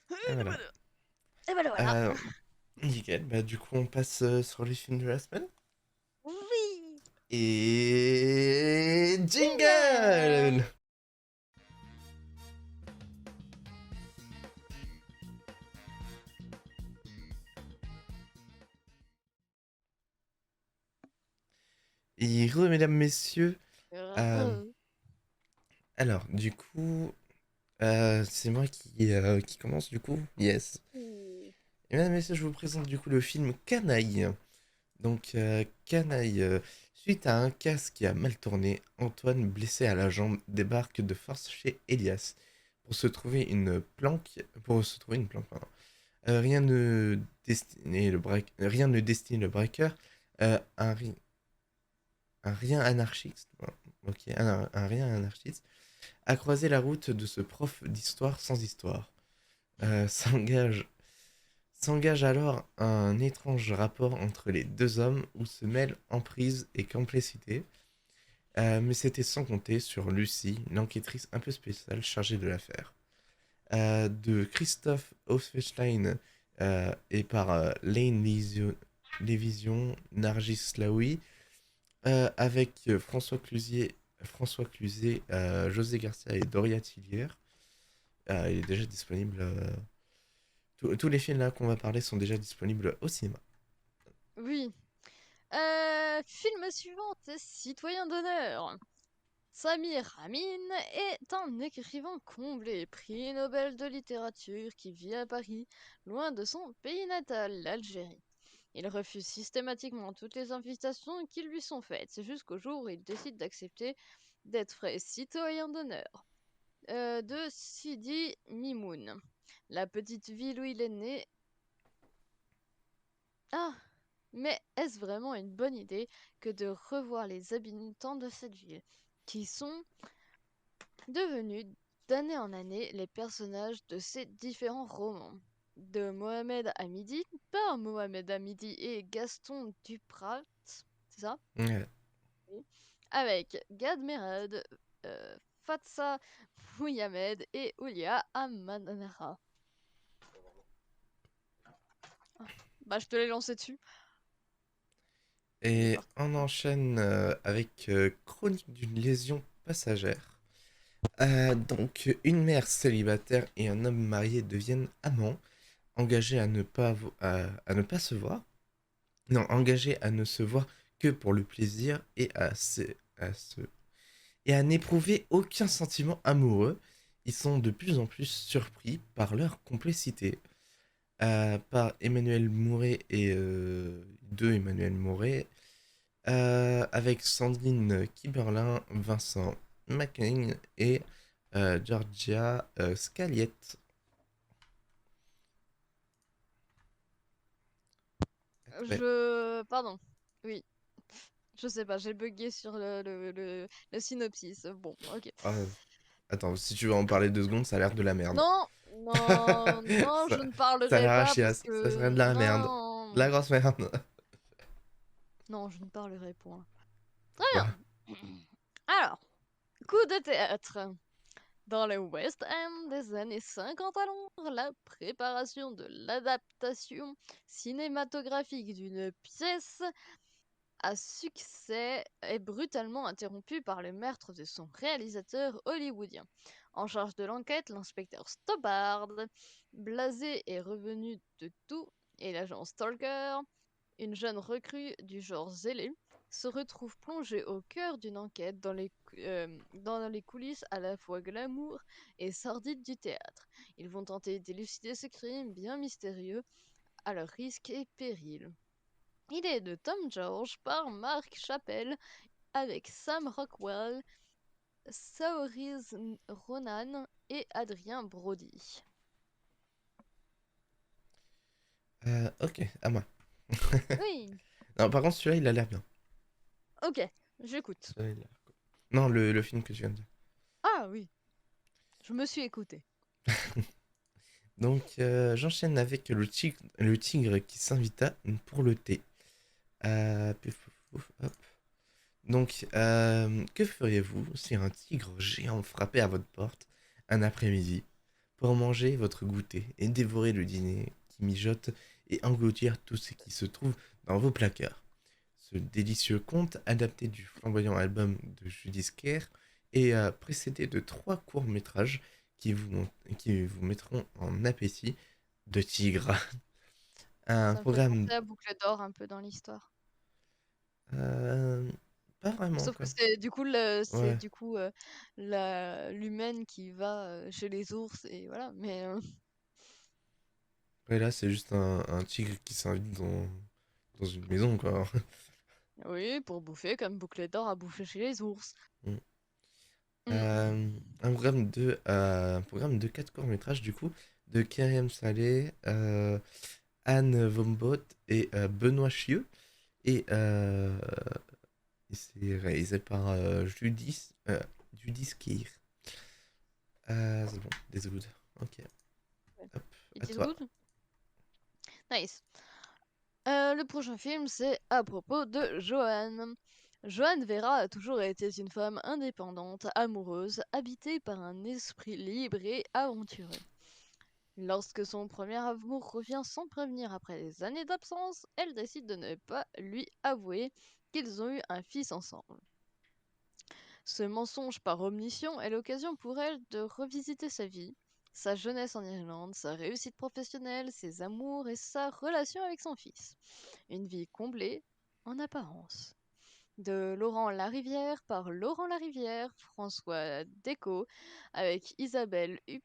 Ah, voilà. Et voilà, voilà. Euh, Nickel. Bah, du coup, on passe sur les films de la semaine. Oui. Et Jingle. jingle! Et mesdames, messieurs. euh, Heureux. alors, du coup, c'est moi qui commence, du coup. Yes. Ouh. Et mesdames, messieurs, je vous présente du coup le film Canaille. Donc, Canaille, suite à un casse qui a mal tourné, Antoine, blessé à la jambe, débarque de force chez Elias pour se trouver une planque, pardon. Rien ne destine le braqueur, un, un rien anarchiste, bon, ok, un rien anarchiste, à croiser la route de ce prof d'histoire sans histoire. Euh, s'engage S'engage alors un étrange rapport entre les deux hommes où se mêlent emprise et complicité. Mais c'était sans compter sur Lucie, l'enquêtrice un peu spéciale chargée de l'affaire. De Christophe Hofstein et par Lane Lévision, Nargis Slaoui, avec François Cluzet, José Garcia et Doria Tillière. Il est déjà disponible. Tous les films là qu'on va parler sont déjà disponibles au cinéma. Oui. Film suivant, Citoyen d'honneur. Samir Amin est un écrivain comblé, prix Nobel de littérature qui vit à Paris, loin de son pays natal, l'Algérie. Il refuse systématiquement toutes les invitations qui lui sont faites, c'est jusqu'au jour où il décide d'accepter d'être fait citoyen d'honneur. De Sidi Mimoun. La petite ville où il est né. Ah, mais est-ce vraiment une bonne idée que de revoir les habitants de cette ville, qui sont devenus d'année en année les personnages de ces différents romans? De Mohamed Hamidi, par Mohamed Hamidi et Gaston Duprat, c'est ça? Ouais. Oui. Avec Gad Merad, Fatsa Mouyamed et Oulia Amanara. Bah, je te l'ai lancé dessus. Il est Et parti. on enchaîne avec Chronique d'une lésion passagère. Donc, une mère célibataire et un homme marié deviennent amants, engagés à ne pas se voir. Non, engagés à ne se voir que pour le plaisir et à n'éprouver aucun sentiment amoureux. Ils sont de plus en plus surpris par leur complicité. Par Emmanuel Mouret et de Emmanuel Mouret, avec Sandrine Kiberlin, Vincent McCain et Georgia Scaliette. Ouais. Pardon. Oui. Je sais pas, j'ai bugué sur le synopsis. Bon, ok. Ah, attends, si tu veux en parler 2 secondes, ça a l'air de la merde. Non, non, non, je ça, ne ça a parlerai l'air à pas parce chiasse, ça serait de que... la merde. De la Non, grosse merde. non, je ne parlerai point. Très Pourquoi? bien. Alors, coup de théâtre. Dans le West End des années 50 à Londres, la préparation de l'adaptation cinématographique d'une pièce à succès est brutalement interrompue par le meurtre de son réalisateur hollywoodien. En charge de l'enquête, l'inspecteur Stoppard, blasé est revenu de tout, et l'agent Stalker, une jeune recrue du genre zélé, se retrouve plongée au cœur d'une enquête dans les coulisses à la fois glamour et sordides du théâtre. Ils vont tenter d'élucider ce crime bien mystérieux à leur risque et péril. Il est de Tom George par Mark Chappell avec Sam Rockwell, Saoirse Ronan et Adrien Brody. Ok, à moi. Oui, Non, par contre, celui-là, il a l'air bien. Ok, j'écoute. Ça a l'air cool. Non, le film que tu viens de dire. Ah oui, je me suis écoutée. Donc, j'enchaîne avec le tigre qui s'invita pour le thé. Pouf, pouf, pouf, hop. Donc, que feriez-vous si un tigre géant frappait à votre porte un après-midi pour manger votre goûter et dévorer le dîner qui mijote et engloutir tout ce qui se trouve dans vos placards? Ce délicieux conte, adapté du flamboyant album de Judith Kerr, est précédé de trois courts-métrages qui vous mettront en appétit de tigre. Un Ça me fait programme. penser à Boucle d'Or un peu dans l'histoire. euh, Pas vraiment, Sauf que quoi. c'est Ouais. du coup l'humaine qui va chez les ours et voilà. Mais Ouais, là, c'est juste un tigre qui s'invite dans une maison, quoi. oui, pour bouffer comme Boucle d'Or a bouffé chez les ours. Mm. Mm. Un programme de quatre courts-métrages, du coup, de Kerem Saleh, Anne Vombot et Benoît Chieux. Et c'est réalisé par Judith Kier. C'est bon, des good. Ok, hop, à It is toi. good? Nice. Le prochain film, c'est à propos de Joanne. Joanne Vera a toujours été une femme indépendante, amoureuse, habitée par un esprit libre et aventureux. Lorsque son premier amour revient sans prévenir après des années d'absence, elle décide de ne pas lui avouer qu'ils ont eu un fils ensemble. Ce mensonge par omission est l'occasion pour elle de revisiter sa vie, sa jeunesse en Irlande, sa réussite professionnelle, ses amours et sa relation avec son fils. Une vie comblée en apparence. De Laurent Larivière par Laurent Larivière, François Descaux, avec Isabelle Huppert